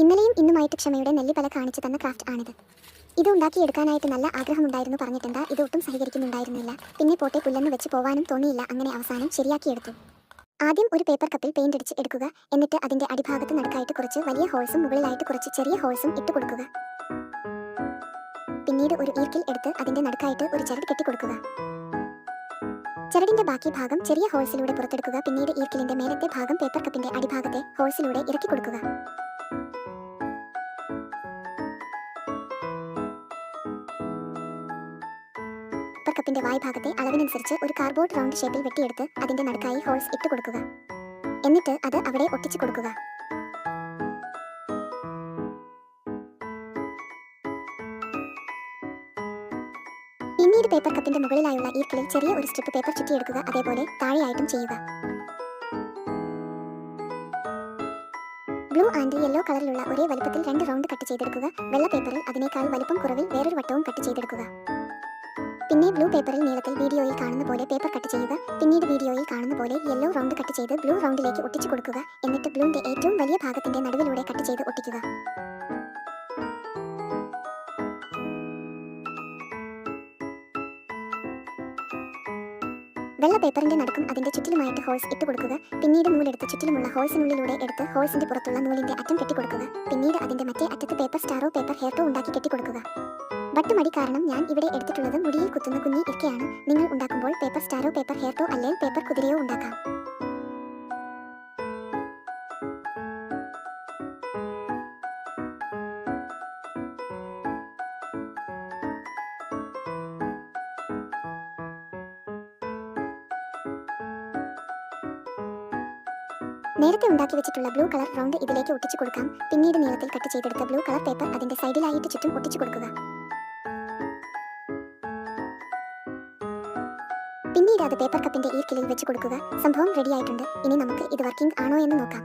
ഇന്നലെയും ഇന്നുമായിട്ട് ക്ഷമയുടെ നെല്ലിപ്പല കാണിച്ചു തന്ന ക്രാഫ്റ്റ് ആണിത്. ഇത് ഉണ്ടാക്കിയെടുക്കാനായിട്ട് നല്ല ആഗ്രഹമുണ്ടായിരുന്നു, പറഞ്ഞിട്ടെന്താ ഇത് ഒട്ടും സഹകരിക്കുന്നുണ്ടായിരുന്നില്ല. പിന്നെ പോട്ടെ, പുല്ലെന്ന് വെച്ച് പോവാനും തോന്നിയില്ല. അങ്ങനെ അവസാനം ശരിയാക്കിയെടുത്തു. ആദ്യം ഒരു പേപ്പർ കപ്പിൽ പെയിന്റ് അടിച്ച് എടുക്കുക. എന്നിട്ട് അതിന്റെ അടിഭാഗത്ത് നടുക്കായിട്ട് കുറച്ച് വലിയ ഹോൾസും മുകളിലായിട്ട് കുറച്ച് ചെറിയ ഹോൾസും ഇട്ട് കൊടുക്കുക. പിന്നീട് ഒരു ഈർക്കിൽ എടുത്ത് അതിന്റെ നടുക്കായിട്ട് ഒരു ചരട് കെട്ടിക്കൊടുക്കുക. ചരടിന്റെ ബാക്കി ഭാഗം ചെറിയ ഹോൾസിലൂടെ പുറത്തെടുക്കുക. പിന്നീട് ഈർക്കിലിന്റെ മേലത്തെ ഭാഗം പേപ്പർ കപ്പിന്റെ അടിഭാഗത്തെ ഹോൾസിലൂടെ ഇറക്കി കൊടുക്കുക. പേപ്പർ കപ്പിന്റെ വായ്ഭാഗത്തെ അളവിനനുസരിച്ച് ഒരു കാർഡ്ബോർഡ് റൗണ്ട് ഷേപ്പിൽ വെട്ടിയെടുത്ത് അതിന്റെ നടുക്കായി ഹോൾസ് ഇട്ട് കൊടുക്കുക. എന്നിട്ട് അത് അവിടെ ഒട്ടിച്ചു കൊടുക്കുക. പിന്നീട് പേപ്പർ കപ്പിന്റെ മുകളിലായുള്ള ഈർക്കിളിൽ ചെറിയ ഒരു സ്ട്രിപ്പ് പേപ്പർ ചുറ്റിയെടുക്കുക. അതേപോലെ താഴെയായിട്ടും ചെയ്യുക. ബ്ലൂ ആൻഡ് യെല്ലോ കളറിലുള്ള ഒരേ വലുപ്പത്തിൽ 2 റൗണ്ട് കട്ട് ചെയ്തെടുക്കുക. വെള്ള പേപ്പറിൽ അതിനേക്കാൾ വലുപ്പം കുറവിൽ വേറൊരു വട്ടവും കട്ട് ചെയ്തെടുക്കുക. പിന്നെ ബ്ലൂ പേപ്പറിൽ നീളത്തിൽ വീഡിയോയിൽ കാണുന്ന പോലെ പേപ്പർ കട്ട് ചെയ്യുക. പിന്നീട് വീഡിയോയിൽ കാണുന്ന പോലെ യെല്ലോ റൗണ്ട് കട്ട് ചെയ്ത് ബ്ലൂ റൗണ്ടിലേക്ക് ഒട്ടിച്ചു കൊടുക്കുക. എന്നിട്ട് ബ്ലൂന്റെ ഏറ്റവും വലിയ ഭാഗത്തിന്റെ നടുവിലൂടെ കട്ട് ചെയ്ത് ഒട്ടിക്കുക. വെള്ള പേപ്പറിന്റെ നടുക്കും അതിന്റെ ചുറ്റിലുമായിട്ട് ഹോൾസ് ഇട്ട് കൊടുക്കുക. പിന്നീട് നൂലെടുത്ത് ചുറ്റിലുമുള്ള ഹോൾസിനുള്ളിലൂടെ എടുത്ത് ഹോൾസിന്റെ പുറത്തുള്ള നൂലിന്റെ അറ്റം കെട്ടിക്കൊടുക്കുക. പിന്നീട് അതിന്റെ മറ്റേ അറ്റത്ത് പേപ്പർ സ്റ്റാറോ പേപ്പർ ഹെയർട്ടോ ഉണ്ടാക്കി കെട്ടിക്കൊടുക്കുക. ബട്ടുമടി കാരണം ഞാൻ ഇവിടെ എടുത്തിട്ടുള്ളത് മുടിയിൽ കുത്തുന്ന കുഞ്ഞി ഇരിക്കയാണ്. നിങ്ങൾ ഉണ്ടാക്കുമ്പോൾ പേപ്പർ സ്റ്റാറോ പേപ്പർ ഹെയർട്ടോ അല്ലെങ്കിൽ പേപ്പർ കുതിരയോ ഉണ്ടാക്കാം. നേരത്തെ ഉണ്ടാക്കി വെച്ചിട്ടുള്ള ബ്ലൂ കളർ റൗണ്ട് ഇതിലേക്ക് ഒട്ടിച്ചു കൊടുക്കാം. പിന്നീട് നീളത്തിൽ കട്ട് ചെയ്തെടുത്ത ബ്ലൂ കളർ പേപ്പർ അതിന്റെ സൈഡിലായിട്ട് ചുറ്റും ഒട്ടിച്ചു കൊടുക്കുക. പിന്നീട് അത് പേപ്പർ കപ്പിന്റെ ഈർക്കിലിൽ വെച്ച് കൊടുക്കുക. സംഭവം റെഡിയായിട്ടുണ്ട്. ഇനി നമുക്ക് ഇത് വർക്കിംഗ് ആണോ എന്ന് നോക്കാം.